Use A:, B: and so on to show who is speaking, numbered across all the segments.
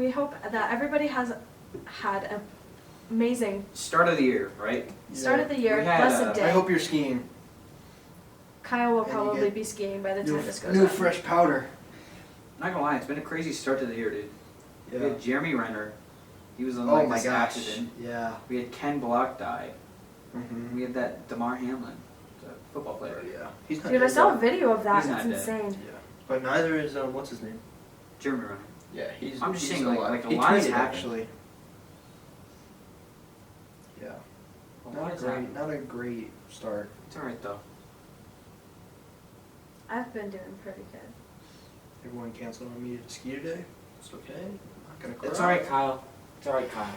A: we hope that everybody has had an amazing
B: Start of the year, right?
A: start of the year,
B: We had,
A: blessed day.
C: I hope you're skiing.
A: Kyle will
C: and you
A: probably
C: get
A: be skiing by the time this goes
C: New
A: up.
C: fresh powder.
B: Not gonna lie, it's been a crazy start to the year, dude. We had Jeremy Renner. He was on
C: Oh
B: like
C: my
B: this
C: gosh.
B: accident.
C: Yeah.
B: We had Ken Block die.
C: Mm-hmm.
B: We had that Damar Hamlin, the football player.
C: Yeah. He's not
A: Dude, I
C: dead
A: saw a
C: yet.
A: video of that.
B: He's
A: It's
B: not dead.
A: insane.
C: Yeah. But neither is what's his name?
B: Jeremy Renner.
C: Yeah, he's.
B: I'm just
C: he's
B: saying,
C: still
B: like a
C: alive.
B: lot has
C: He tweeted,
B: happened.
C: actually. Yeah.
B: A lot
C: Not a
B: has
C: great.
B: happened.
C: Not a great start.
B: It's alright though.
A: I've been doing pretty good.
C: Everyone canceled on me to ski today. It's okay. I'm not gonna cry.
B: It's alright, Kyle. It's alright, Kyle.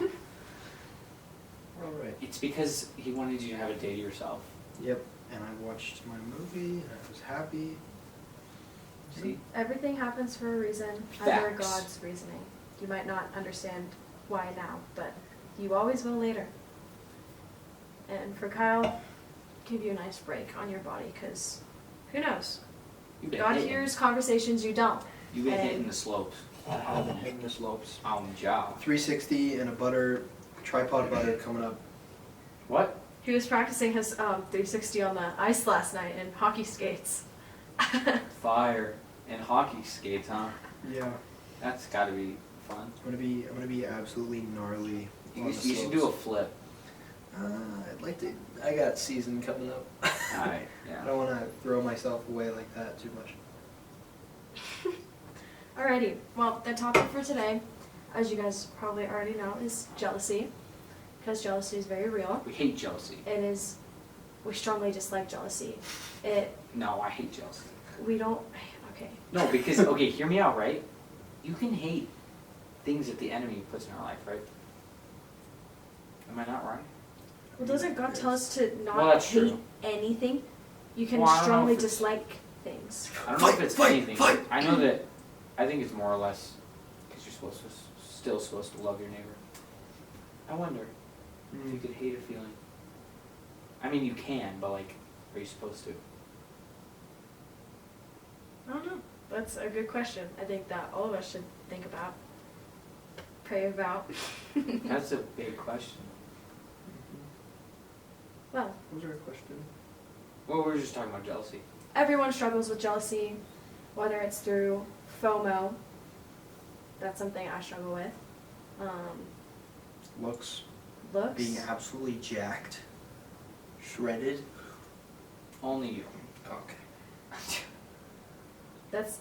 C: All right.
B: It's because he wanted you to have a day to yourself.
C: Yep. And I watched my movie and I was happy.
B: See?
A: Everything happens for a reason, under
B: Facts.
A: God's reasoning. You might not understand why now, but you always will later. And for Kyle, give you a nice break on your body, because who knows?
B: You've been
A: God
B: hitting.
A: hears conversations you don't.
B: You've been
A: and-
B: hitting the slopes.
C: I've been hitting the slopes.
B: On the job.
C: 360 and a tripod butter coming up.
B: What?
A: He was practicing his 360 on the ice last night in hockey skates.
B: Fire. And hockey skates, huh?
C: Yeah.
B: That's gotta be fun.
C: I'm gonna be absolutely gnarly.
B: You,
C: on
B: you
C: the
B: should do a
C: slopes.
B: flip.
C: I'd like to. I got season coming up.
B: Alright,
C: I
B: yeah.
C: don't want to throw myself away like that too much.
A: Alrighty, well, the topic for today, as you guys probably already know, is jealousy. Because jealousy is very real.
B: We hate jealousy.
A: It is, we strongly dislike jealousy.
B: No, I hate jealousy.
A: We don't, okay.
B: No, because, okay, hear me out, right? You can hate things that the enemy puts in our life, right? Am I not right?
A: Well, doesn't God tell us to
B: Well,
A: not
B: that's
A: hate
B: true.
A: anything? You can
B: Well, I don't know
A: strongly
B: if it's-
A: dislike things.
B: I don't know if
C: Fight,
B: it's
C: fight,
B: anything.
C: fight!
B: I know that, I think it's more or less, because you're still supposed to love your neighbor. I wonder if you could hate a feeling. I mean, you can, but like, are you supposed to?
A: I don't know. That's a good question. I think that all of us should think about, pray about.
B: That's a big question.
A: Well,
C: What was our question?
B: Well, we were just talking about jealousy.
A: everyone struggles with jealousy, whether it's through FOMO. That's something I struggle with.
C: Looks.
A: Looks.
C: Being absolutely jacked. Shredded.
B: Only you.
C: Okay.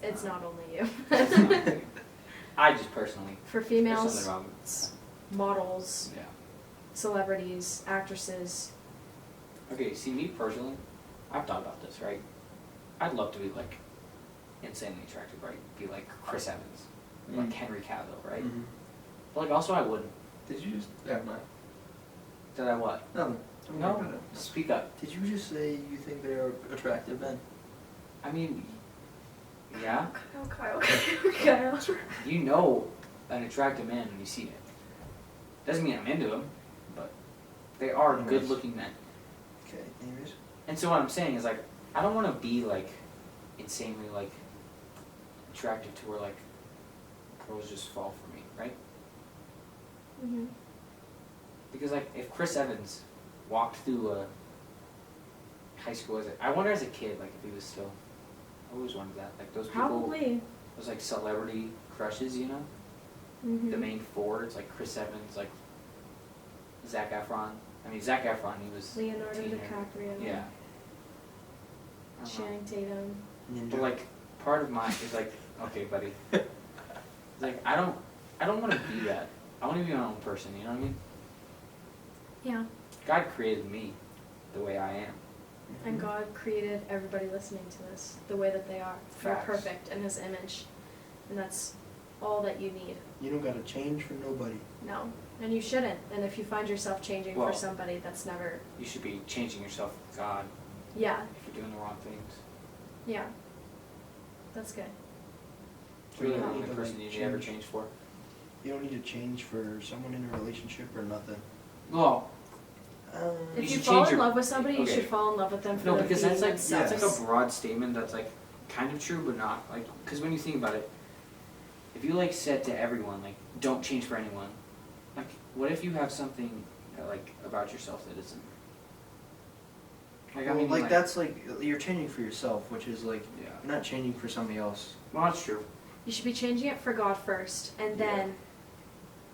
A: It's not only you.
B: That's not me. I just personally.
A: For
B: There's
A: females,
B: something wrong with
A: it's models,
B: Yeah.
A: celebrities, actresses.
B: Okay, see me personally, I've thought about this, right? I'd love to be like insanely attractive, right? Be like Chris Evans, like
C: Mm.
B: Henry Cavill, right?
C: Mhm.
B: But like also I wouldn't.
C: Did you just? Never mind.
B: Did I what?
C: Nothing. Don't worry about
B: No,
C: it.
B: speak up.
C: Did you just say you think they're attractive men?
B: I mean, yeah,
A: Kyle. Kyle.
B: you know an attractive man when you see it. Doesn't mean I'm into him, but they are
C: Anyways.
B: good-looking men.
C: Okay. Anyways.
B: And so what I'm saying is like, I don't want to be like insanely like attractive to where like girls just fall for me, right?
A: Mhm.
B: Because like if Chris Evans walked through a high school as I wonder as a kid like if he was still. I always wondered that like those people,
A: Probably.
B: those like celebrity crushes, you know,
A: Mhm.
B: the main four. It's like Chris Evans, like Zac Efron. I mean Zac Efron, he was
A: Leonardo
B: a teenager.
A: DiCaprio.
B: Yeah. I don't know.
A: Channing Tatum.
C: Ninja.
B: But like part of mine is like, okay, buddy. Like I don't want to be that. I want to be my own person. You know what I mean?
A: Yeah.
B: God created me the way I am.
A: And God created everybody listening to this the way that they are. They're
B: Facts.
A: perfect in His image. And that's all that you need.
C: You don't gotta change for nobody.
A: No. And you shouldn't. And if you find yourself changing
B: Well-
A: for somebody, that's never.
B: You should be changing yourself for God
A: Yeah.
B: if you're doing the wrong things.
A: Yeah. That's good.
B: It's really
C: You
B: the
C: don't
B: only
C: need to,
B: person
C: like,
B: you ever
C: change.
B: change for.
C: You don't need to change for someone in a relationship or nothing.
B: Well,
A: If
B: You
A: you
B: should
A: fall
B: change
A: in
B: your-
A: love with somebody, you
B: okay.
A: should fall in love with them for
B: no,
A: them
B: because
A: being
B: that's like
A: themselves.
B: that's like a broad statement. That's like kind of true, but not like because when you think about it, if you like said to everyone like don't change for anyone. Like, what if you have something like about yourself that isn't? Like, I
C: Well,
B: mean,
C: like that's like you're changing for yourself, which is like
B: yeah.
C: you're not changing for somebody else.
B: Well, that's true.
A: You should be changing it for God first, and
C: Yeah.
A: then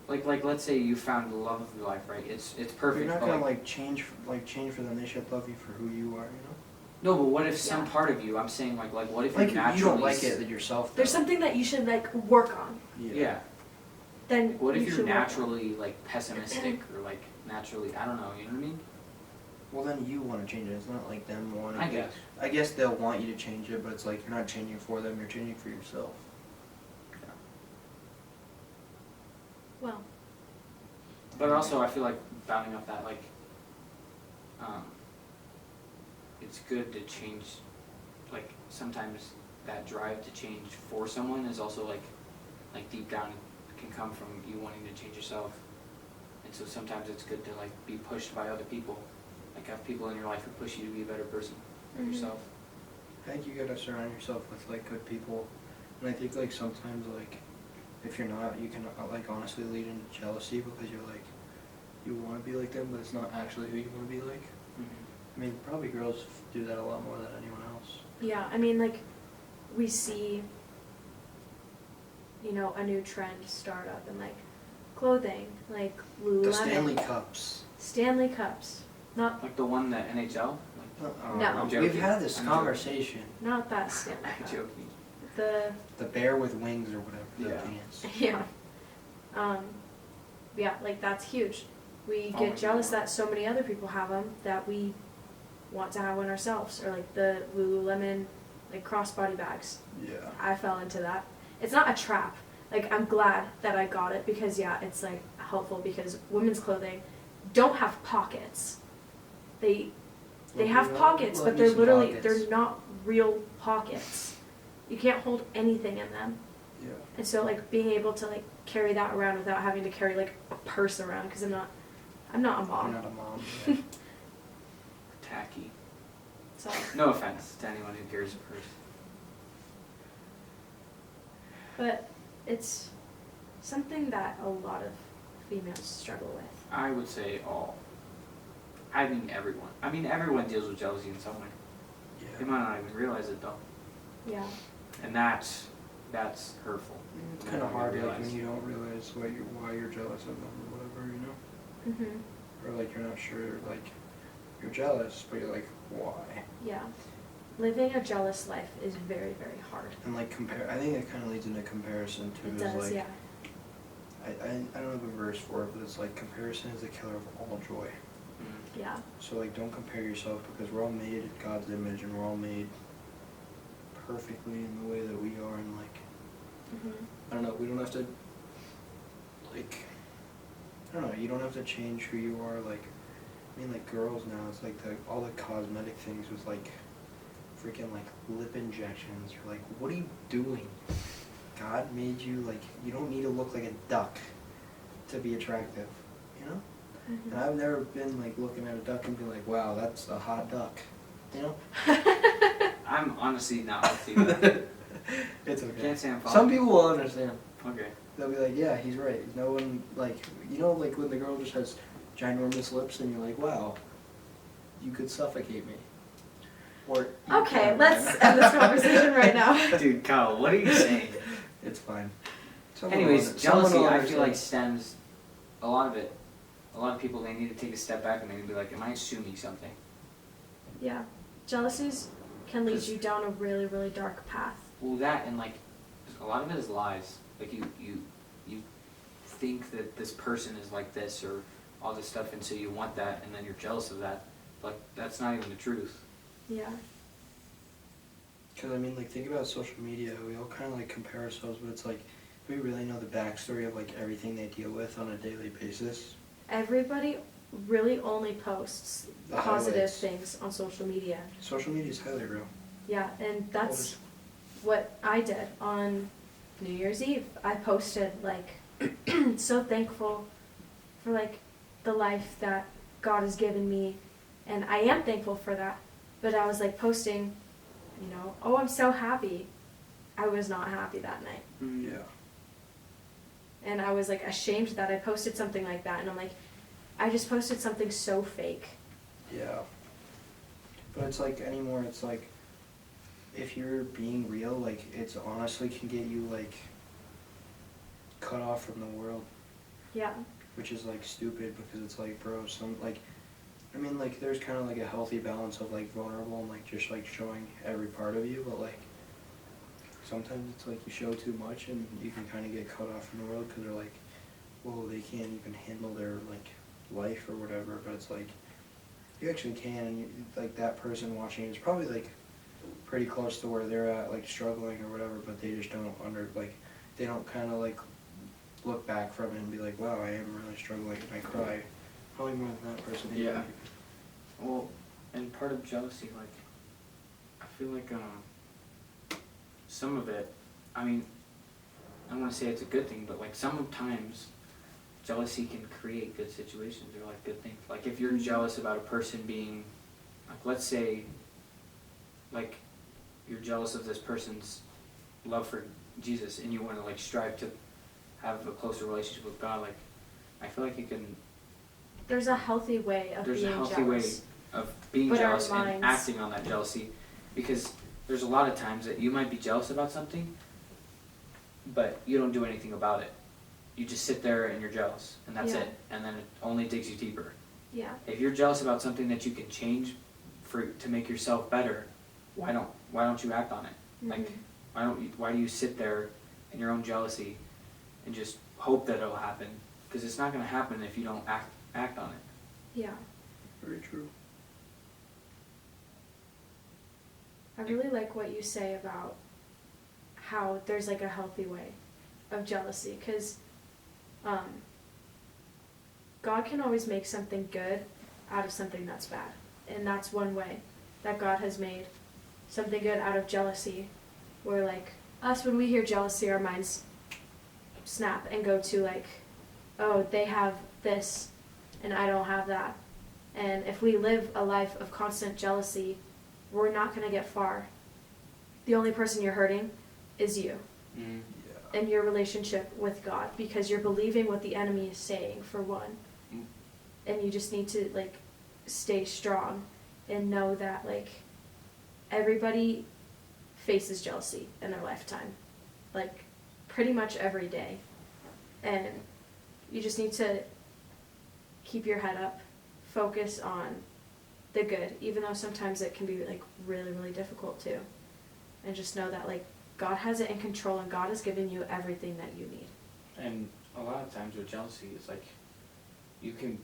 B: Like let's say you found the love of your life, right? It's perfect.
C: You're not
B: but
C: gonna change for them. They should love you for who you are. You know.
B: no, but what if some
A: Yeah.
B: part of you? I'm saying like what if
C: Like
B: you naturally
C: you don't like it yourself.
A: there's
C: though.
A: something that you should like work on.
B: Yeah.
A: Then
B: What if
A: you
B: you're
A: should work on it.
B: naturally like pessimistic or like naturally I don't know, you know what I mean?
C: Well, then you want to change it. It's not like them wanting.
B: I guess.
C: I guess they'll want you to change it, but it's like you're not changing for them. You're changing for yourself.
A: Well,
B: But also I feel like bounding off that, like it's good to change, like sometimes that drive to change for someone is also like deep down can come from you wanting to change yourself. And so sometimes it's good to like be pushed by other people. Like have people in your life who push you to be a better person for
A: Mhm.
B: yourself.
C: I think you gotta surround yourself with like good people, and I think like sometimes like if you're not, you can like honestly lead into jealousy because you're like you want to be like them, but it's not actually who you want to be like. I mean, probably girls do that a lot more than anyone else.
A: yeah, I mean, like, we see, you know, a new trend start up in, like, clothing, like Lululemon.
C: The Stanley Cups.
A: Stanley Cups. Not,
B: Like the one that NHL? Like,
A: No.
B: I'm joking.
C: We've had this
B: I'm joking.
C: conversation.
A: not that Stanley
B: I'm
A: Cup.
B: joking.
C: The bear with wings or whatever. The
B: Yeah.
C: pants.
A: Yeah. Yeah, like, that's huge. We
B: Oh
A: get
B: my
A: jealous
B: God.
A: that so many other people have them that we want to have one ourselves. Or, like, the Lululemon, like, crossbody bags.
C: Yeah.
A: I fell into that. It's not a trap. Like, I'm glad that I got it because, yeah, it's, like, helpful because women's clothing don't have pockets. They have pockets, but they're literally, they're not real pockets. You can't hold anything in them.
C: Yeah.
A: And so, like, being able to, like, carry that around without having to carry, like, a purse around because I'm not a
C: You're
A: mom.
C: not a mom. Yeah.
B: Tacky.
A: So,
B: No offense to anyone who carries a purse.
A: but it's something that a lot of females struggle with.
B: I would say all. I mean everyone. I mean everyone deals with jealousy in some way. They
C: Yeah.
B: might not even realize it though.
A: Yeah.
B: And that's hurtful.
C: It's
B: They
C: kind of
B: don't
C: hard,
B: realize.
C: like when you don't realize why you're jealous of them or whatever, you know.
A: Mhm.
C: Or like you're not sure, like you're jealous, but you're like, why?
A: Yeah. Living a jealous life is very, very hard.
C: And like compare, I think it kind of leads into comparison too.
A: It
C: is
A: does,
C: like,
A: yeah.
C: I don't have a verse for it, but it's like comparison is the killer of all joy.
B: Mm.
A: Yeah.
C: So like don't compare yourself because we're all made in God's image and we're all made perfectly in the way that we are, and like
A: Mhm.
C: I don't know, we don't have to like I don't know, you don't have to change who you are. Like I mean, like girls now, it's like all the cosmetic things with like freaking like lip injections. You're like, what are you doing? God made you like you don't need to look like a duck to be attractive, you know?
A: Mhm.
C: And I've never been like looking at a duck and be like, wow, that's a hot duck, you know?
B: I'm honestly not with you.
C: It's okay.
B: Can't say I'm
C: Some
B: following.
C: people will understand.
B: Okay.
C: They'll be like, yeah, he's right. No one, like, you know, like when the girl just has ginormous lips and you're like, wow, you could suffocate me. Or
A: Okay, let's end this conversation right now.
B: Dude, Kyle, what are you saying?
C: It's fine. Someone
B: Anyways,
C: will- someone
B: jealousy
C: will
B: I feel like
C: understand.
B: stems a lot of it. A lot of people they need to take a step back and they need to be like, am I assuming something?
A: Yeah. Jealousies can lead you down a really, really dark path.
B: Well, that and like a lot of it is lies. Like you think that this person is like this or all this stuff, and so you want that, and then you're jealous of that. But that's not even the truth.
A: Yeah.
C: Because, I mean, like, think about social media. We all kind of, like, compare ourselves, but it's like, do we really know the backstory of, like, everything they deal with on a daily basis?
A: Everybody really only posts
C: The
A: positive
C: highlights.
A: things on social media.
C: Social media is highly real.
A: Yeah, and that's what I did on New Year's Eve. I posted, like, so thankful for, like, the life that God has given me. And I am thankful for that. But I was, like, posting, you know, oh, I'm so happy. I was not happy that night.
C: Yeah.
A: And I was like ashamed that I posted something like that, and I'm like, I just posted something so fake.
C: Yeah. But it's like anymore, it's like if you're being real, like it's honestly can get you like cut off from the world,
A: Yeah.
C: which is like stupid because it's like, bro, some like, I mean, like there's kind of like a healthy balance of like vulnerable and like just like showing every part of you, but like sometimes it's like you show too much and you can kind of get cut off from the world because they're like, well, they can't even handle their like life or whatever, but it's like you actually can, and you, like that person watching is probably like pretty close to where they're at, like struggling or whatever, but they just don't they don't kind of like look back from it and be like, wow, I am really struggling, and I cry. Probably more than that person.
B: Yeah. Well, and part of jealousy, like, I feel like some of it, I mean, I don't want to say it's a good thing, but like sometimes jealousy can create good situations or like good things. Like if you're jealous about a person being, like let's say, like you're jealous of this person's love for Jesus and you want to like strive to have a closer relationship with God, like I feel like you can,
A: There's a healthy way of
B: there's
A: being
B: a healthy
A: jealous.
B: way of being
A: But our
B: jealous and
A: minds-
B: acting on that jealousy, because there's a lot of times that you might be jealous about something, but you don't do anything about it. You just sit there and you're jealous, and that's
A: Yeah.
B: it, and then it only digs you deeper.
A: Yeah.
B: If you're jealous about something that you can change to make yourself better, why don't you act on it? Like why do you sit there in your own jealousy and just hope that it'll happen? Because it's not going to happen if you don't act on it.
A: Yeah.
C: Very true.
A: I really like what you say about how there's like a healthy way of jealousy, because God can always make something good out of something that's bad. And that's one way that God has made something good out of jealousy, where like us, when we hear jealousy, our minds snap and go to like, oh, they have this and I don't have that. And if we live a life of constant jealousy, we're not going to get far. The only person you're hurting is you
B: Mm-hmm.
C: Yeah.
A: and your relationship with God, because you're believing what the enemy is saying, for one.
B: Mm.
A: And you just need to like stay strong and know that like everybody faces jealousy in their lifetime, like pretty much every day. And you just need to keep your head up, focus on the good, even though sometimes it can be like really, really difficult too. And just know that like God has it in control, and God has given you everything that you need.
B: And a lot of times with jealousy, it's like you can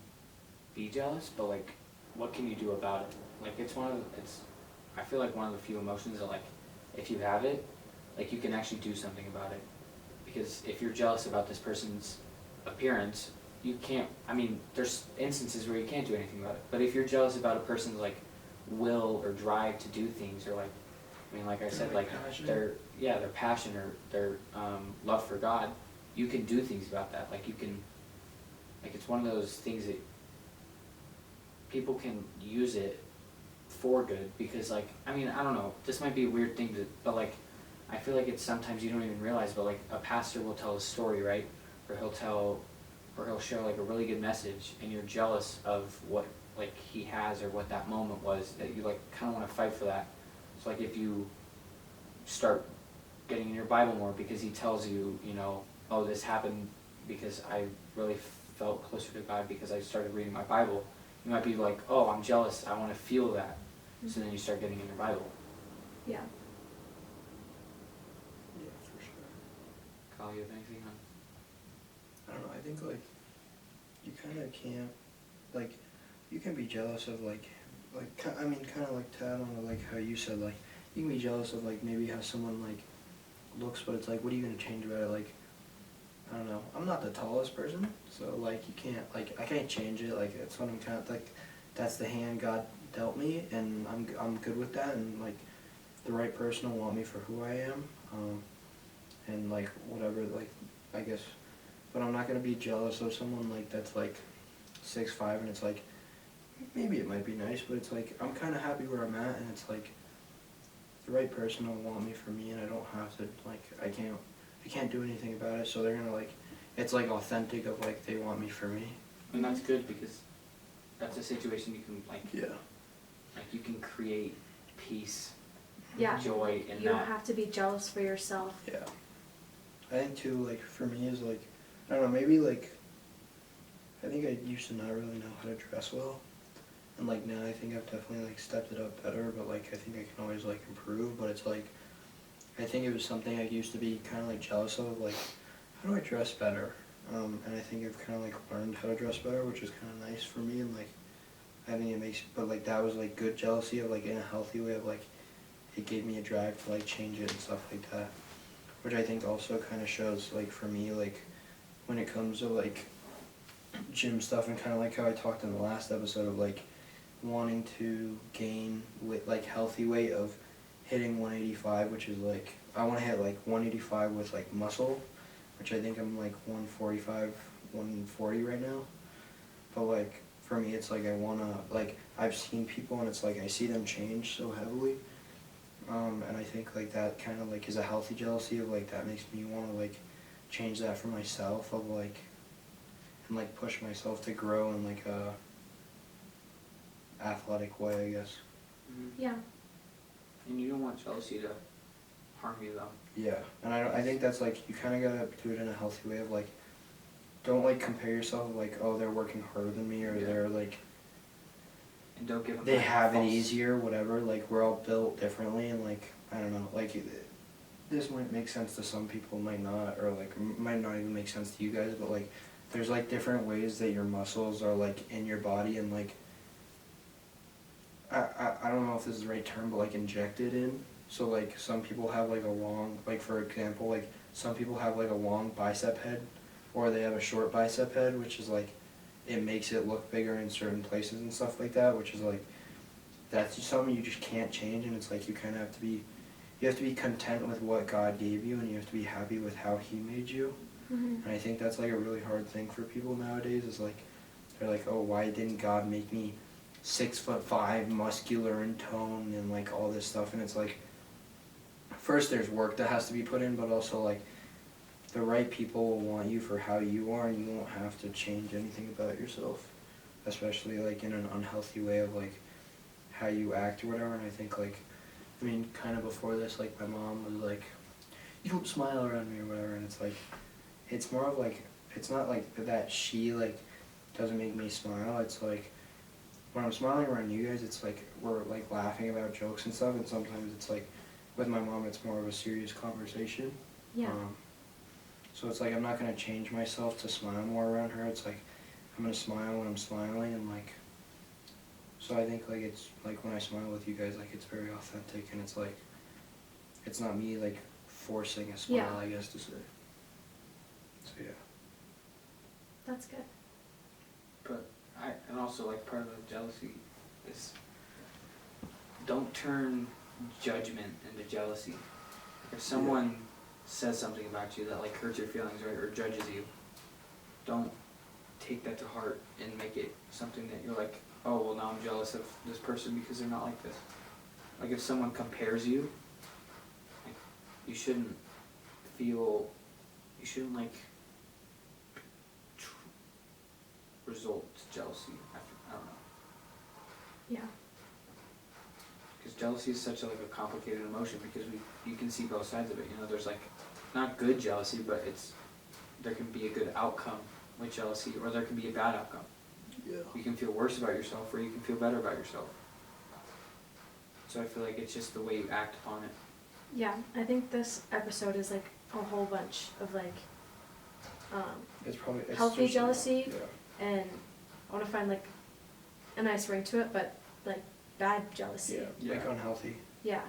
B: be jealous, but like what can you do about it? Like I feel like one of the few emotions that like if you have it, like you can actually do something about it. Because if you're jealous about this person's appearance, you can't, I mean, there's instances where you can't do anything about it. But if you're jealous about a person's like will or drive to do things, or like, I mean, like I said, like their passion or their love for God, you can do things about that. Like you can, like it's one of those things that people can use it for good, because like, I mean, I don't know, this might be a weird thing but like, I feel like it's sometimes you don't even realize, but like a pastor will tell a story, right? Or he'll share like a really good message, and you're jealous of what like he has or what that moment was, that you like kind of want to fight for that. So like if you start getting in your Bible more because he tells you, you know, oh, this happened because I really felt closer to God because I started reading my Bible, you might be like, oh, I'm jealous, I want to feel that. So then you start getting in your Bible.
A: Yeah.
C: Yeah, for sure.
B: Kyle, you have anything on?
C: I don't know, I think like you kind of can't, like you can be jealous of I mean kind of like to add on to like how you said, like you can be jealous of like maybe how someone like looks, but it's like, what are you going to change about it? Like, I don't know, I'm not the tallest person, so like you can't, like I can't change it, like it's what I'm kind of like, that's the hand God dealt me, and I'm good with that, and like the right person will want me for who I am, and like whatever, like I guess, but I'm not gonna be jealous of someone like that's like 6'5", and it's like maybe it might be nice, but it's like I'm kind of happy where I'm at, and it's like the right person will want me for me, and I don't have to like I can't do anything about it, so they're gonna like it's like authentic of like they want me for me.
B: And that's good because that's a situation you can
C: Yeah.
B: like you can create peace,
A: Yeah.
B: joy in
A: You don't
B: that.
A: have to be jealous for yourself.
C: Yeah. I think too, like for me is like, I don't know, maybe like, I think I used to not really know how to dress well. And like now I think I've definitely like stepped it up better, but like I think I can always like improve, but it's like, I think it was something I used to be kind of like jealous of, like, how do I dress better? And I think I've kind of like learned how to dress better, which is kind of nice for me, and like, I think it makes, but like that was like good jealousy of like in a healthy way of like, it gave me a drive to like change it and stuff like that. Which I think also kind of shows like for me, like when it comes to like gym stuff and kind of like how I talked in the last episode of like wanting to gain with like healthy weight of hitting 185, which is like, I want to hit like 185 with like muscle, which I think I'm like 145, 140 right now. But like for me, it's like I want to, like I've seen people and it's like I see them change so heavily. And I think like that kind of like is a healthy jealousy of like that makes me want to like change that for myself of like, and like push myself to grow in like a athletic way, I guess.
B: Mhm.
A: Yeah.
B: And you don't want jealousy to harm you though.
C: Yeah, and I think that's like, you kind of gotta do it in a healthy way of like, don't like compare yourself like, oh, they're working harder than me, or
B: Yeah.
C: they're like,
B: And don't give them
C: they
B: that
C: have it
B: false-
C: easier, whatever, like we're all built differently, and like, I don't know, like this might make sense to some people, might not, or like might not even make sense to you guys, but like there's like different ways that your muscles are like in your body and like, I don't know if this is the right term, but like injected in. So like some people have like a long, like for example, like some people have like a long bicep head, or they have a short bicep head, which is like, it makes it look bigger in certain places and stuff like that, which is like, that's just something you just can't change, and it's like you kind of have to be, you have to be content with what God gave you, and you have to be happy with how He made you.
A: Mm-hmm.
C: And I think that's like a really hard thing for people nowadays, is like, they're like, oh, why didn't God make me 6'5", muscular and toned, and like all this stuff, and it's like, first there's work that has to be put in, but also like, the right people will want you for how you are, and you won't have to change anything about yourself, especially like in an unhealthy way of like how you act or whatever. And I think like, I mean, kind of before this, like my mom was like, you don't smile around me or whatever, and it's like, it's more of like, it's not like that she like doesn't make me smile, it's like when I'm smiling around you guys, it's like we're like laughing about jokes and stuff, and sometimes it's like with my mom it's more of a serious conversation.
A: Yeah.
C: So it's like I'm not gonna change myself to smile more around her. It's like I'm gonna smile when I'm smiling, and like, so I think like it's like when I smile with you guys, like it's very authentic, and it's like, it's not me like forcing a smile,
A: Yeah.
C: I guess to say. So yeah.
A: That's good.
B: But and also like part of the jealousy is don't turn judgment into jealousy. If someone says something about you that like hurts your feelings, right, or judges you, don't take that to heart and make it something that you're like, oh well, now I'm jealous of this person because they're not like this. Like if someone compares you, like, you shouldn't like result to jealousy. I don't know.
A: Yeah.
B: Because jealousy is such a, like a complicated emotion, because you can see both sides of it. You know, there's like not good jealousy, but there can be a good outcome with jealousy, or there can be a bad outcome.
C: Yeah.
B: You can feel worse about yourself, or you can feel better about yourself. So I feel like it's just the way you act upon it.
A: Yeah, I think this episode is like a whole bunch of like
C: It's probably it's
A: healthy
C: just-
A: jealousy,
C: Yeah.
A: and I want to find like a nice ring to it, but like bad jealousy.
C: Yeah. Like unhealthy.
A: Yeah.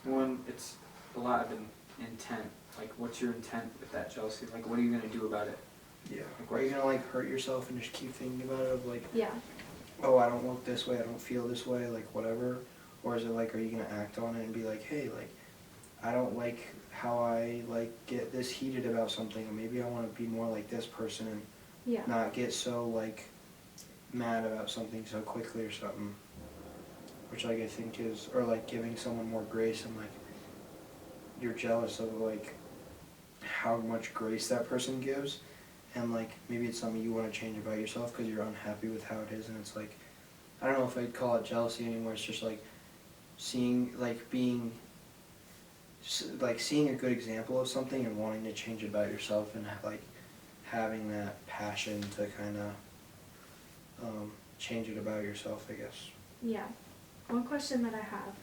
B: When it's a lot of intent, like what's your intent with that jealousy? Like what are you gonna do about it?
C: Yeah.
B: Like,
C: Are you gonna like hurt yourself and just keep thinking about it of like,
A: Yeah.
C: oh, I don't look this way, I don't feel this way, like whatever? Or is it like, are you gonna act on it and be like, hey, like, I don't like how I like get this heated about something, and maybe I wanna be more like this person and
A: Yeah.
C: not get so like mad about something so quickly or something. Which like I think is, or like giving someone more grace, and like you're jealous of like how much grace that person gives, and like maybe it's something you want to change about yourself because you're unhappy with how it is, and it's like, I don't know if I'd call it jealousy anymore. It's just like seeing, like being, like seeing a good example of something and wanting to change about yourself, and like having that passion to kind of change it about yourself, I guess.
A: Yeah. One question that I have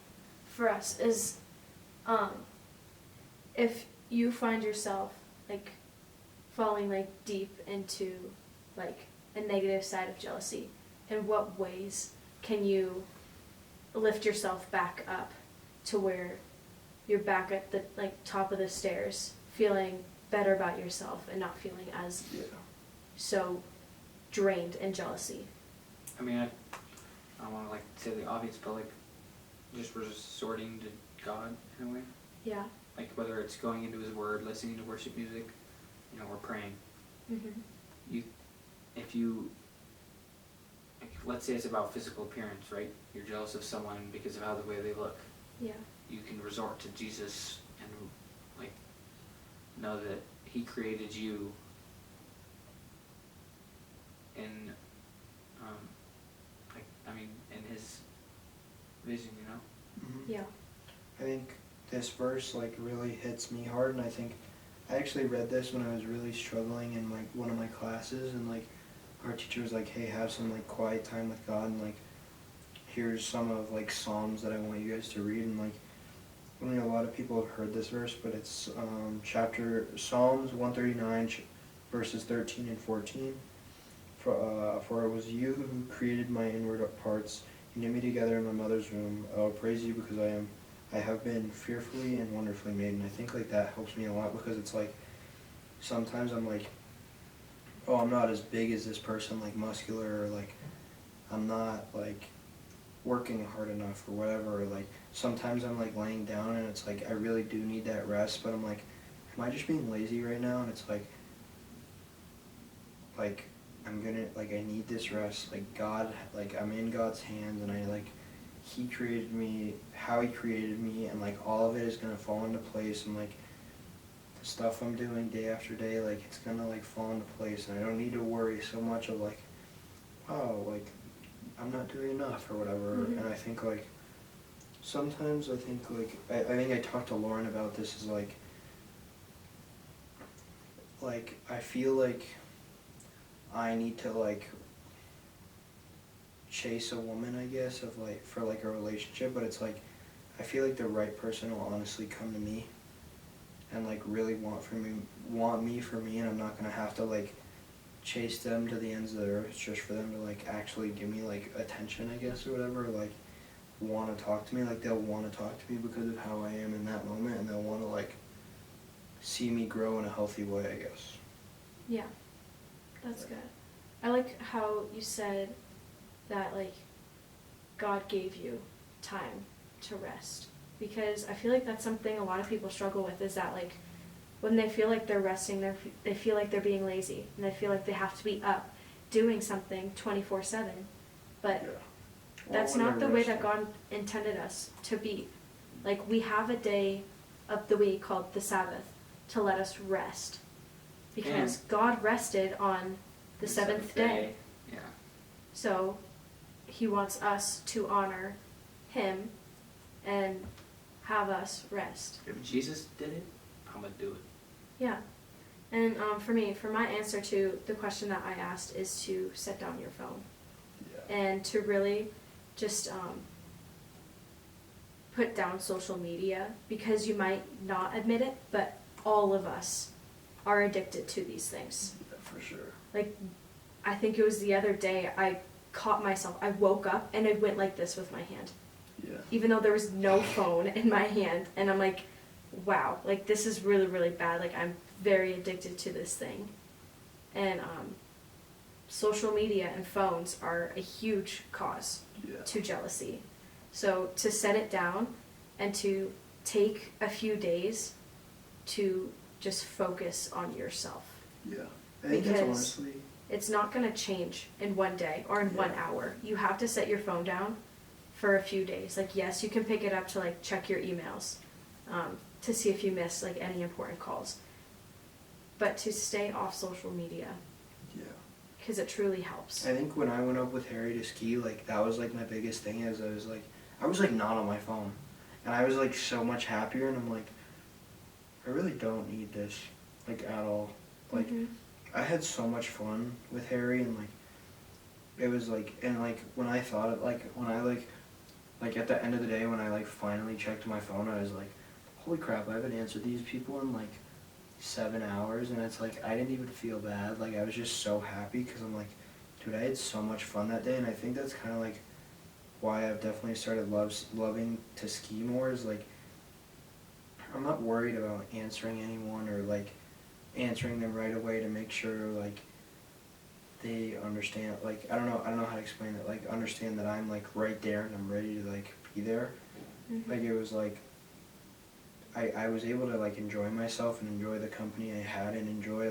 A: for us is, if you find yourself like falling like deep into like a negative side of jealousy, in what ways can you lift yourself back up to where you're back at the like top of the stairs, feeling better about yourself and not feeling as so drained in jealousy?
B: I mean, I don't want to like say the obvious, but like just resorting to God in a way.
A: Yeah.
B: Like whether it's going into His Word, listening to worship music, or praying.
A: Mhm.
B: If you, like, let's say it's about physical appearance, right? You're jealous of someone because of how the way they look.
A: Yeah.
B: You can resort to Jesus and like know that He created you in, in His vision,
A: Yeah.
C: I think this verse like really hits me hard, and I think I actually read this when I was really struggling in like one of my classes, and like our teacher was like, hey, have some like quiet time with God, and like here's some of like Psalms that I want you guys to read. And like, I mean, a lot of people have heard this verse, but it's Psalms 139 verses 13 and 14. For it was you who created my inward parts. You knit me together in my mother's womb. I'll praise you because I have been fearfully and wonderfully made. And I think like that helps me a lot, because it's like sometimes I'm like, oh, I'm not as big as this person, like muscular, or like I'm not like working hard enough or whatever. Or like sometimes I'm like laying down and it's like I really do need that rest, but I'm like, am I just being lazy right now? And it's like I'm gonna, like, I need this rest. Like God, like I'm in God's hands, and I like He created me how He created me, and like all of it is gonna fall into place, and like the stuff I'm doing day after day, like it's gonna like fall into place, and I don't need to worry so much of like, wow, like I'm not doing enough or whatever.
A: Mhm.
C: And I think like sometimes I think like I think I talked to Lauren about this, is like I feel like I need to like chase a woman, I guess, of like for like a relationship, but it's like I feel like the right person will honestly come to me and like really want me for me, and I'm not gonna have to like chase them to the ends of the earth just for them to like actually give me like attention, I guess, or whatever, or like want to talk to me. Like they'll want to talk to me because of how I am in that moment, and they'll want to like see me grow in a healthy way, I guess.
A: Yeah. That's good. I like how you said that like God gave you time to rest, because I feel like that's something a lot of people struggle with, is that like when they feel like they're resting, they feel like they're being lazy, and they feel like they have to be up doing something 24/7. But that's not the way that God intended us to be. Like we have a day of the week called the Sabbath to let us rest, because God rested on the seventh day.
B: Yeah.
A: So He wants us to honor Him and have us rest.
B: If Jesus did it, I'm gonna do it.
A: Yeah. And for my answer to the question that I asked is to set down your phone.
C: Yeah.
A: And to really just put down social media, because you might not admit it, but all of us are addicted to these things.
C: Yeah, for sure.
A: Like, I think it was the other day I caught myself, I woke up and I went like this with my hand.
C: Yeah.
A: Even though there was no phone in my hand, and I'm like, wow, like this is really, really bad. Like I'm very addicted to this thing. And social media and phones are a huge cause to jealousy. So to set it down and to take a few days to just focus on yourself.
C: Yeah. I think that's
A: Because
C: honestly,
A: it's not going to change in one day or in 1 hour. You have to set your phone down for a few days. Like, yes, you can pick it up to like check your emails to see if you missed like any important calls. but to stay off social media
C: Yeah.
A: because it truly helps.
C: I think when I went up with Harry to ski, like that was like my biggest thing is I was like not on my phone. And I was like so much happier and I'm like, I really don't need this, like at all. Like
A: Mhm.
C: I had so much fun with Harry and like it was like and like when I thought of like when I like at the end of the day when I like finally checked my phone I was like, holy crap, I haven't answered these people in like 7 hours and it's like I didn't even feel bad. Like I was just so happy because I'm like, dude, I had so much fun that day and I think that's kind of like why I've definitely started loving to ski more is like I'm not worried about answering anyone or like answering them right away to make sure like they understand like I don't know how to explain it, like understand that I'm like right there and I'm ready to like be there.
A: Mhm.
C: Like it was like I was able to like enjoy myself and enjoy the company I had and enjoy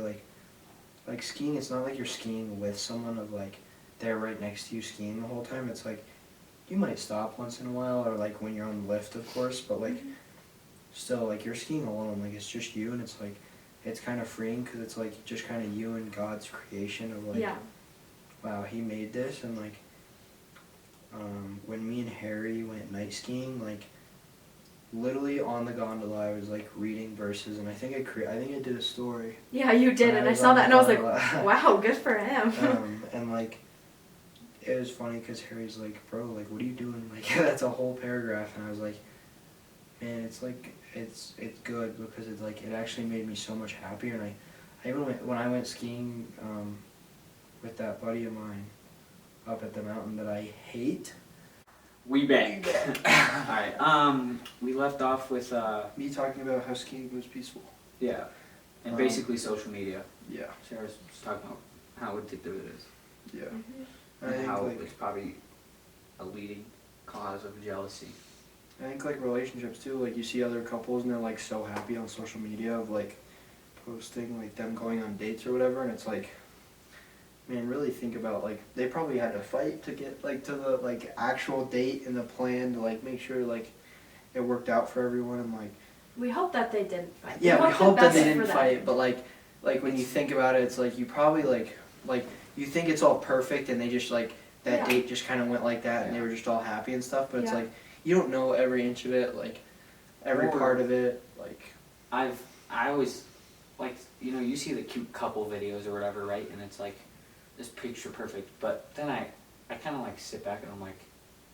C: like skiing. It's not like you're skiing with someone of like they're right next to you skiing the whole time. It's like you might stop once in a while or like when you're on the lift of course, but like
A: Mhm.
C: still like you're skiing alone, like it's just you and it's like it's kind of freeing because it's like just kind of you and God's creation of like
A: Yeah.
C: wow, he made this. And like when me and Harry went night skiing, like literally on the gondola I was like reading verses and I think I did a story.
A: Yeah, you did,
C: when
A: and I
C: was
A: saw
C: on
A: that, and
C: the
A: I was like,
C: gondola.
A: wow, good for him.
C: And like it was funny because Harry's like, bro, like what are you doing? Like that's a whole paragraph and I was like, man, it's like it's good because it's like it actually made me so much happier. And I even when I went skiing with that buddy of mine up at the mountain that I hate.
B: We back. Alright, we left off with,
C: Me talking about how skiing was peaceful.
B: yeah, and basically social media.
C: Yeah.
B: Sarah's talking about how addictive it is.
C: Yeah.
A: Mhm.
C: I
B: And
C: think
B: how
C: like
B: it's probably a leading cause of jealousy.
C: I think like relationships too, like you see other couples and they're like so happy on social media of like posting like them going on dates or whatever and it's like, man, really think about like they probably had to fight to get like to the like actual date and the plan to like make sure like it worked out for everyone and like
A: We hope that they didn't fight.
C: yeah, we
A: the
C: hope that
A: best
C: they
A: for
C: didn't
A: them.
C: fight, but like when you think about it, it's like you probably like you think it's all perfect and they just like that
A: Yeah.
C: date just kind of went like that and they
B: Yeah.
C: were just all happy and stuff, but it's
A: Yeah.
C: like you don't know every inch of it, like every
B: Or-
C: part of it, like
B: I always, like, you know, you see the cute couple videos or whatever, right? And it's like, this picture perfect, but then I kind of like sit back and I'm like,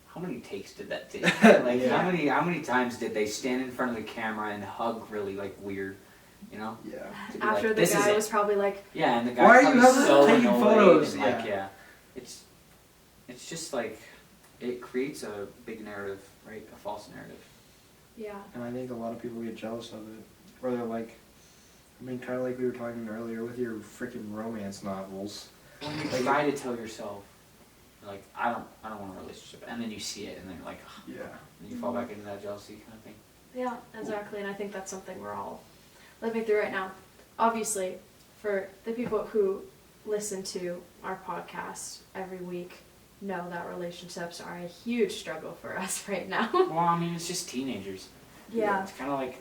B: how many takes did that take? Like,
C: Yeah.
B: how many times did they stand in front of the camera and hug really like weird, you know?
C: yeah.
B: To be
A: After
B: like,
A: the
B: "This is
A: guy
B: it."
A: was probably like,
B: Yeah, and the guy
C: Why are you
B: probably
C: having
B: so
C: taking
B: annoyed
C: photos?
B: and like,
C: Yeah.
B: yeah, it's just like, it creates a big narrative, right? A false narrative.
A: yeah.
C: And I think a lot of people get jealous of it, or they're like, I mean, kind of like we were talking earlier with your freaking romance novels.
B: When you try to tell yourself, like, I don't want a relationship, and then you see it, and then you're like, ugh,
C: Yeah.
B: and you fall back into that jealousy kind of thing.
A: Yeah, exactly, and I think that's something we're all living through right now. Obviously, for the people who listen to our podcast every week, know that relationships are a huge struggle for us right now.
B: Well, I mean, it's just teenagers.
A: Yeah.
B: It's kind of like,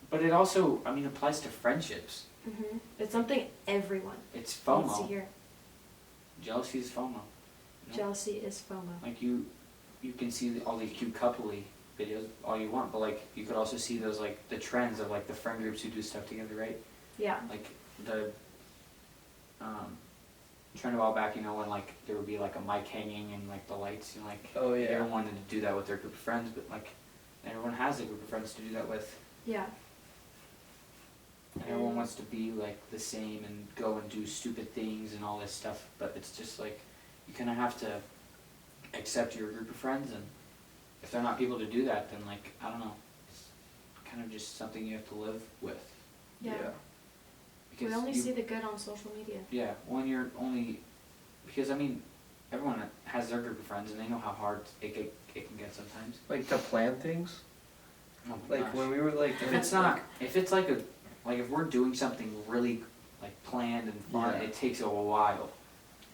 B: but it also, I mean, applies to friendships.
A: Hmm. It's something everyone
B: It's
A: needs to
B: FOMO.
A: hear.
B: Jealousy is FOMO. You know?
A: Jealousy is FOMO.
B: Like you can see all these cute coupley videos all you want, but like you could also see those like the trends of like the friend groups who do stuff together, right?
A: Yeah.
B: Like the trend a while back, you know, when like there would be like a mic hanging and like the lights, and like
C: Oh, yeah.
B: everyone wanted to do that with their group of friends, but like everyone has a group of friends to do that with.
A: Yeah.
B: And everyone wants to be like the same and go and do stupid things and all this stuff, but it's just like you kind of have to accept your group of friends, and if they're not people to do that, then like I don't know, it's kind of just something you have to live with.
A: Yeah. We
B: Because
A: only
B: you-
A: see the good on social media.
B: Yeah, when you're only, because I mean, everyone has their group of friends and they know how hard it can get sometimes.
C: Like to plan things.
B: Oh my
C: Like
B: gosh.
C: when we were like,
B: If it's not, if it's like if we're doing something really like planned and fun,
C: Yeah.
B: it takes a while.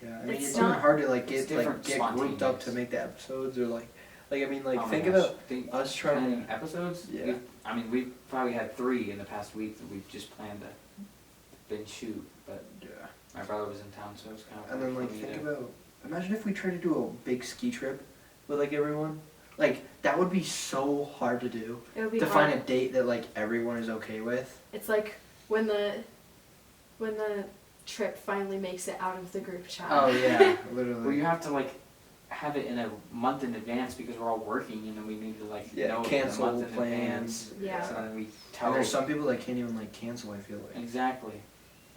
C: yeah, I mean
A: It's
C: it's even
A: not-
C: hard to like
B: it's
C: get
B: different
C: grouped up
B: spontaneous.
C: to make the episodes or like I mean like
B: Oh my
C: think
B: gosh.
C: about
B: Think
C: us trying
B: planning
C: to
B: episodes.
C: Yeah.
B: I mean, we've probably had 3 in the past week that we've just planned to been shoot, but
C: Yeah.
B: my brother was in town, so it was kind of
C: And
B: hard
C: then
B: for
C: like
B: me
C: think
B: to-
C: about, imagine if we tried to do a big ski trip with like everyone. Like that would be so hard to do.
A: It would be
C: To
A: hard.
C: find a date that like everyone is okay with.
A: It's like when the trip finally makes it out of the group chat.
C: Oh yeah,
B: Well,
C: literally.
B: you have to like have it in a month in advance because we're all working, and then we need to like
C: Yeah,
B: know
C: cancel
B: it a month in
C: plans.
B: advance.
A: Yeah.
B: So then we
C: And
B: tell.
C: there's some people that can't even like cancel. I feel like.
B: Exactly,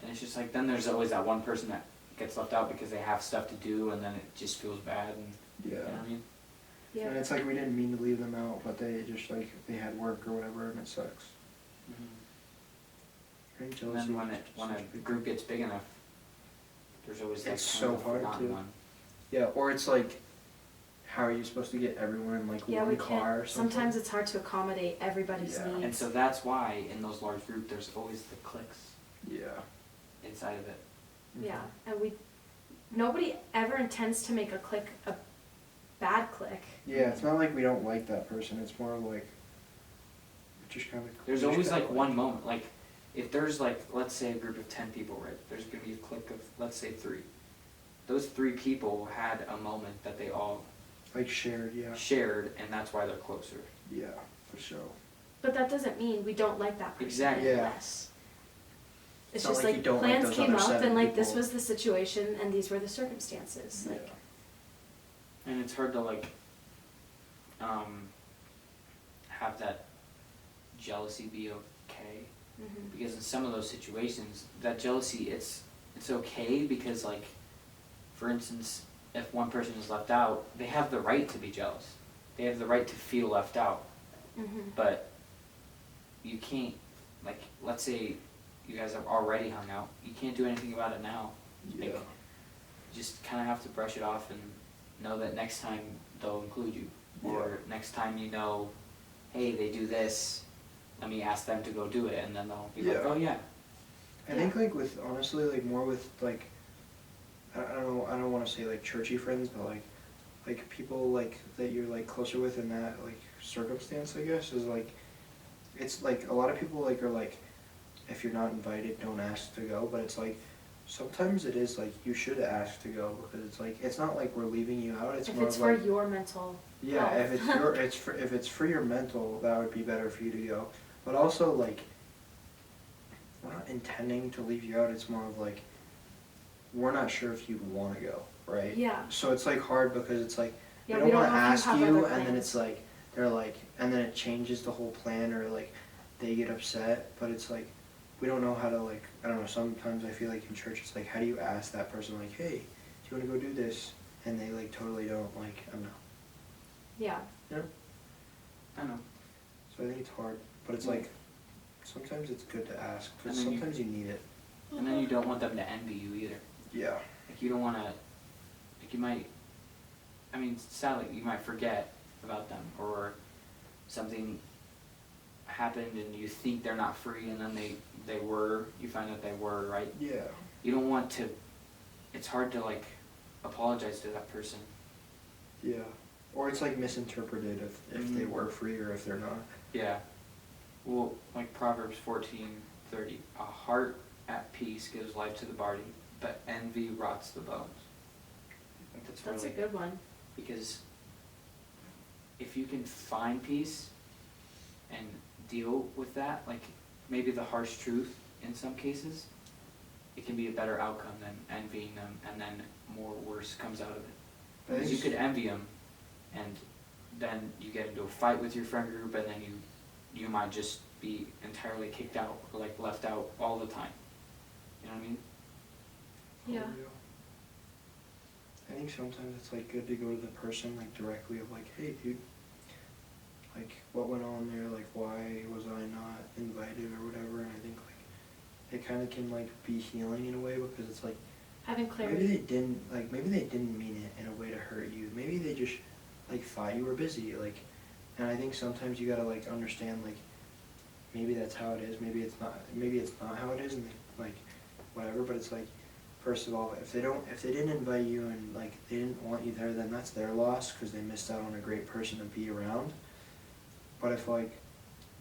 B: and it's just like then there's always that one person that gets left out because they have stuff to do, and then it just feels bad. And
C: Yeah.
B: you know what I mean?
A: Yeah.
C: And it's like we didn't mean to leave them out, but they just like they had work or whatever, and it sucks. I think
B: And
C: jealousy
B: then when
C: is
B: it
C: just
B: when
C: such
B: a
C: big-
B: group gets big enough, there's always like
C: It's
B: kind
C: so
B: of a
C: hard
B: forgotten
C: to-
B: one.
C: Yeah, or it's like, how are you supposed to get everyone in like
A: Yeah,
C: one
A: we
C: car or
A: can't.
C: something?
A: Sometimes it's hard to accommodate everybody's
C: Yeah.
A: needs.
B: And so that's why in those large groups there's always the cliques
C: Yeah.
B: inside of it.
A: Yeah, and nobody ever intends to make a clique a bad clique.
C: Yeah, it's not like we don't like that person. It's more like it just kind of.
B: There's always like one moment, like if there's like let's say a group of 10 people, right? There's gonna be a clique of let's say 3. Those 3 people had a moment that they all
C: like shared. Yeah.
B: shared, and that's why they're closer.
C: Yeah, for sure.
A: But that doesn't mean we don't like that person
B: Exactly.
C: Yeah.
A: less. It's
C: It's not
A: just
C: like
A: like,
C: you don't like
A: plans
C: those
A: came
C: other
A: up
C: 7
A: and like this
C: people.
A: was the situation and these were the circumstances.
C: Yeah.
A: Like
B: And it's hard to like have that jealousy be okay.
A: mhm.
B: Because in some of those situations, that jealousy, it's okay because like, for instance, if one person is left out, they have the right to be jealous. They have the right to feel left out.
A: Mhm.
B: But you can't, like, let's say you guys have already hung out, you can't do anything about it now.
C: Yeah.
B: Like, you just kind of have to brush it off and know that next time they'll include you. Or next time you know, hey, they do this, let me ask them to go do it, and then they'll be like,
C: Yeah.
B: oh yeah.
C: I think like with honestly like more with like I don't want to say like churchy friends, but like people like that you're like closer with in that like circumstance, I guess, is like it's like a lot of people like are like if you're not invited, don't ask to go, but it's like sometimes it is like you should ask to go because it's like it's not like we're leaving you out. It's
A: If
C: more
A: it's
C: of
A: for
C: like
A: your mental
C: yeah,
A: health.
C: if it's for your mental, that would be better for you to go. But also like we're not intending to leave you out. It's more of like we're not sure if you'd want to go, right?
A: Yeah.
C: So it's like hard because it's like
A: Yeah,
C: we
A: we
C: don't
A: don't
C: want to
A: know if
C: ask
A: you have
C: you,
A: other
C: and then
A: plans.
C: it's like they're like, and then it changes the whole plan, or like they get upset. But it's like we don't know how to like I don't know. Sometimes I feel like in church it's like how do you ask that person like, hey, do you want to go do this? And they like totally don't like I don't know.
A: Yeah.
C: Yeah.
B: I know.
C: So I think it's hard, but it's like sometimes it's good to ask because
B: And then you-
C: sometimes you need it.
B: And then you don't want them to envy you either.
C: Yeah.
B: Like you don't want to, like you might, I mean, sadly, you might forget about them or something happened and you think they're not free and then they were, you find out they were, right?
C: Yeah.
B: You don't want to, it's hard to like apologize to that person.
C: Yeah. Or it's like misinterpreted if they
B: Mhm.
C: were free or if they're not.
B: Yeah. Well, like Proverbs 14:30, a heart at peace gives life to the body, but envy rots the bones. I think that's
A: That's a
B: really
A: good one.
B: because if you can find peace and deal with that, like maybe the harsh truth in some cases, it can be a better outcome than envying them and then more worse comes out of it.
C: I think
B: Because you
C: it's-
B: could envy them and then you get into a fight with your friend group and then you might just be entirely kicked out or like left out all the time. You know what I mean?
A: Yeah.
C: I think sometimes it's like good to go to the person like directly of like, hey dude, like what went on there, like why was I not invited or whatever, and I think like it kind of can like be healing in a way because it's like
A: Having
C: maybe
A: clarity.
C: they didn't mean it in a way to hurt you. Maybe they just like thought you were busy, like, and I think sometimes you gotta like understand like maybe that's how it is, maybe it's not how it is, and like whatever. But it's like first of all, if they didn't invite you and like they didn't want you there, then that's their loss because they missed out on a great person to be around. But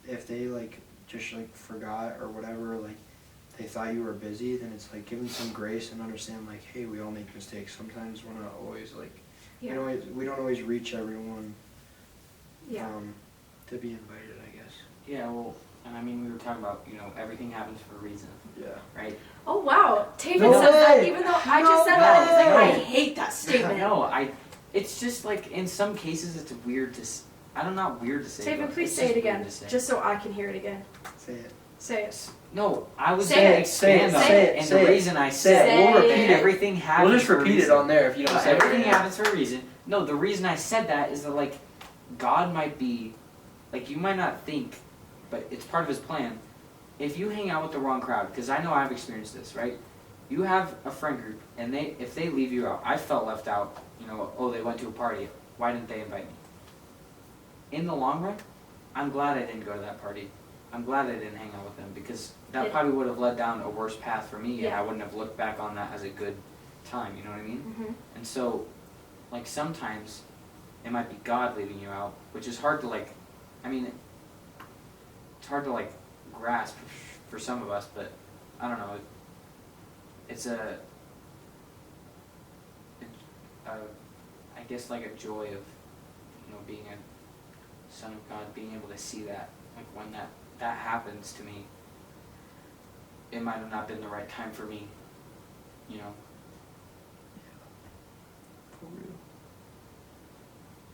C: if they like just like forgot or whatever, like they thought you were busy, then it's like give them some grace and understand like, hey, we all make mistakes. Sometimes we're not always like,
A: Yeah.
C: we don't always reach everyone
A: Yeah.
C: to be invited, I guess.
B: Yeah, well, and I mean, we were talking about, everything happens for a reason,
C: Yeah.
B: right?
A: Oh wow, Taven
C: No
A: says that
C: way.
A: even though I
C: No
A: just said that, and he's like, I
C: way.
A: hate that statement.
B: No, it's just like, in some cases, it's weird to, I don't know, not weird to say.
A: Taven,
B: but
A: please
B: it's
A: say it
B: just weird
A: again,
B: to say.
A: just so I can hear it again.
C: Say it.
A: Say it.
B: No, I was
A: Say
B: gonna
A: it,
B: expand
A: say
B: on
A: it,
B: it, and
C: say
B: the
C: it,
B: reason I
C: say
B: said
A: it. We'll
B: that
A: repeat it.
B: everything happens
C: We'll just
B: for a
C: repeat it
B: reason.
C: on there if you don't
B: No,
C: say it.
B: everything happens for a reason. No, the reason I said that is that, like, God might be, like, you might not think, but it's part of his plan. If you hang out with the wrong crowd, because I know I've experienced this, right? You have a friend group, and if they leave you out, I felt left out, oh, they went to a party, why didn't they invite me? In the long run, I'm glad I didn't go to that party. I'm glad I didn't hang out with them, because that
A: Yeah.
B: probably would have led down a worse path for me, and
A: Yeah.
B: I wouldn't have looked back on that as a good time, you know what I mean?
A: Mm-hmm.
B: And so, like, sometimes it might be God leaving you out, which is hard to, like, it's hard to, like, grasp for some of us, but I don't know. It's I guess, like, a joy of, being a son of God, being able to see that. Like, when that happens to me, it might have not been the right time for me,
C: For real.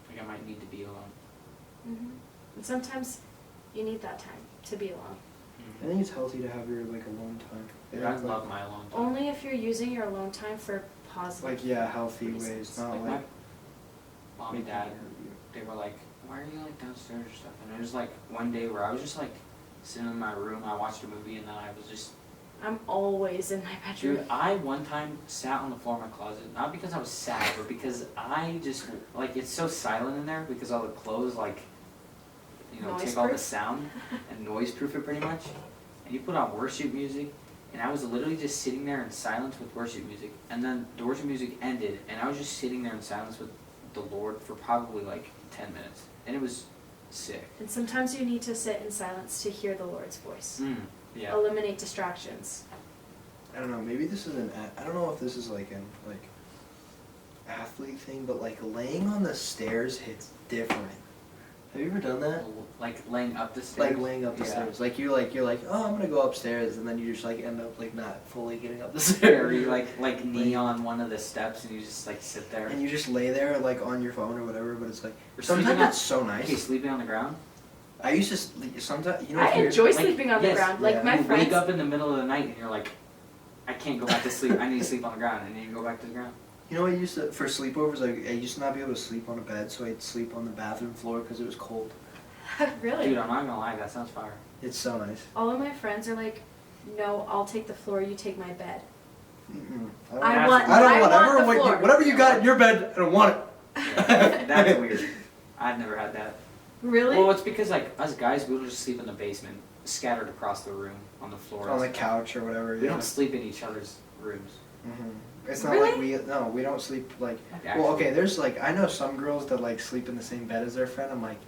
B: like, I might need to be alone.
A: Mm-hmm. And sometimes you need that time to be alone.
C: I think it's healthy to have your like alone time.
B: Dude, I love my alone time.
A: Only if you're using your alone time for positive.
C: Like healthy
A: reasons.
C: ways, not
B: Like,
C: like
B: my mom and
C: making
B: dad,
C: it-
B: they were like, why are you, like, downstairs or stuff? And it was, like, one day where I was just, like, sitting in my room, I watched a movie, and then I was just,
A: I'm always in my bedroom.
B: dude, I one time sat on the floor of my closet, not because I was sad, but because I just, like, it's so silent in there, because all the clothes, like, take all the
A: Noise-proof?
B: sound and noise-proof it pretty much. And you put on worship music, and I was literally just sitting there in silence with worship music. And then the worship music ended, and I was just sitting there in silence with the Lord for probably, like, 10 minutes. And it was sick.
A: And sometimes you need to sit in silence to hear the Lord's voice.
B: Yeah.
A: Eliminate distractions.
C: I don't know. Maybe this is I don't know if this is like an athlete thing, but like laying on the stairs hits different. Have you ever done that?
B: Like laying up the stairs?
C: Like laying up the
B: Yeah.
C: stairs. Like you're like, oh, I'm gonna go upstairs, and then you just like end up like not fully getting up the
B: Or
C: stairs.
B: you like knee on one of the steps and you just like sit there.
C: And you just lay there like on your phone or whatever, but it's like
B: Or
C: sometimes
B: sleeping on-
C: it's so nice.
B: Okay, sleeping on the ground?
C: I used to sometimes
A: I
C: if you're-
A: enjoy
B: like,
A: sleeping on the
B: yes,
A: ground. Like
C: yeah.
A: my
B: You
A: friends.
B: wake up in the middle of the night and you're like, I can't go back to sleep. I need to sleep on the ground, and then you go back to the ground.
C: You know, I used to for sleepovers. Like I used to not be able to sleep on a bed, so I'd sleep on the bathroom floor because it was cold.
A: Really?
B: Dude, I'm not gonna lie, that sounds fire.
C: It's so nice.
A: All of my friends are like, no, I'll take the floor, you take my bed.
C: Mm-mm.
A: I want the floor.
C: Whatever you got in your bed, I don't want it.
B: Yeah, that's weird. I've never had that.
A: Really?
B: Well, it's because like us guys, we'll just sleep in the basement, scattered across the room on the floor.
C: On the couch or whatever.
B: We don't sleep in each other's rooms.
C: It's not
A: Really?
C: like we don't sleep like.
B: Like,
C: Well,
B: actually,
C: okay, there's like I know some girls that like sleep in the same bed as their friend. I'm like,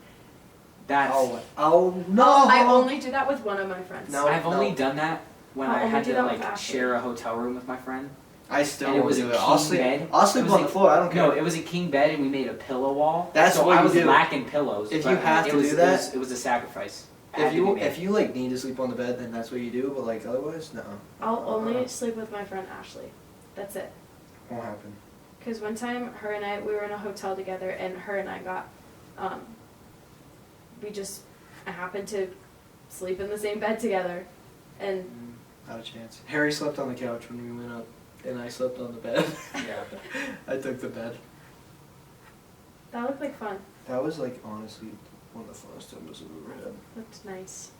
B: That's.
C: oh no.
A: I only do that with one of my friends.
C: No.
B: I've only done that when
A: I'll
B: I
A: only
B: had
A: do
B: to
A: that with
B: like
A: Ashley.
B: share a hotel room with my friend.
C: I still
B: And it
C: won't
B: was
C: do
B: a
C: it. I'll
B: king
C: sleep.
B: bed.
C: I'll
B: It
C: sleep
B: was
C: on the
B: like-
C: floor. I don't care.
B: No, it was a king bed, and we made a pillow wall.
C: That's
B: so
C: what
B: I
C: you
B: was
C: do.
B: lacking pillows.
C: If
B: but
C: you have to
B: it was,
C: do that-
B: it was a sacrifice. It had
C: If
B: to be
C: you
B: made.
C: if you like need to sleep on the bed, then that's what you do. But like otherwise, no.
A: I'll only sleep with my friend Ashley. That's it.
C: Won't happen.
A: Because one time, we were in a hotel together, and her and I got, I happened to sleep in the same bed together, and
C: Not a chance. Harry slept on the couch when we went up, and I slept on the bed.
B: Yeah.
C: I took the bed.
A: that looked like fun.
C: That was like honestly one of the funnest times I've ever had.
A: Looked nice.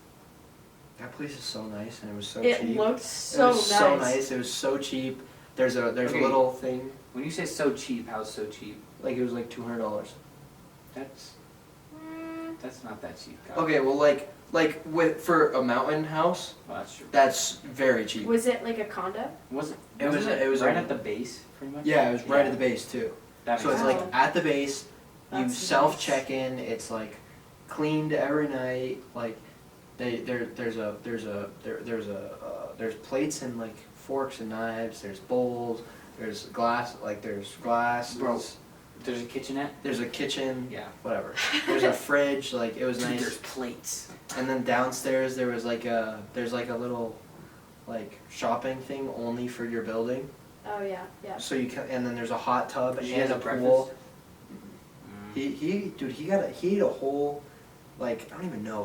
C: That place is so nice, and it was so
A: It
C: cheap.
A: looked
C: It
A: so
C: was
A: nice.
C: so nice. It was so cheap. There's a
B: Okay.
C: little thing
B: When you say so cheap, how's so cheap?
C: like it was like $200.
B: That's not that cheap. Kyle.
C: Okay, well like for a mountain house,
B: Well, that's true.
C: that's very cheap.
A: Was it like a condo?
B: Was it?
C: It was-
B: wasn't
C: it was
B: right
C: a-
B: at the base, pretty much.
C: Yeah, it was right
B: Yeah.
C: at the base too.
B: That
C: So
B: makes
C: it's
A: sense.
C: like at the base, you
A: That's
C: self
A: nice.
C: check in. It's like cleaned every night. Like there's plates and like forks and knives. There's bowls. There's glass. Like there's glass.
B: Bro. There's a kitchenette.
C: There's a kitchen.
B: Yeah.
C: Whatever. There's a fridge. Like it was
B: Dude,
C: nice.
B: there's plates.
C: And then downstairs there was like a little like shopping thing only for your building.
A: Oh yeah, yeah.
C: So you can, and then there's a hot tub
B: Did you
C: and
B: guys
C: a
B: have
C: pool.
B: breakfast?
C: He ate a whole, like I don't even know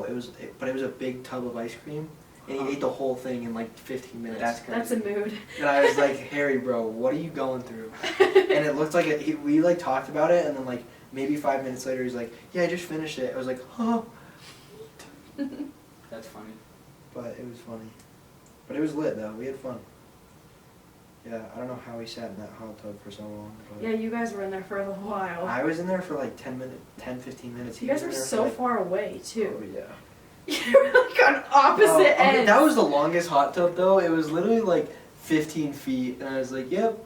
C: but it was a big tub of ice cream, and he ate the whole thing in like 15 minutes.
B: That's crazy.
A: That's a mood.
C: And I was like, Harry, bro, what are you going through? And it looked like we like talked about it, and then like maybe 5 minutes later he's like, yeah, I just finished it. I was like, huh.
B: That's funny.
C: But it was funny. But it was lit though. We had fun. Yeah, I don't know how we sat in that hot tub for so long. But
A: Yeah, you guys were in there for a while.
C: I was in there for like 10, 15 minutes.
A: You
C: He
A: guys
C: was
A: were
C: in there
A: so
C: for, like,
A: far away
C: Oh,
A: too.
C: yeah.
A: You were like on opposite
C: Oh, okay,
A: ends.
C: that was the longest hot tub though. It was literally like 15 feet, and I was like, yep,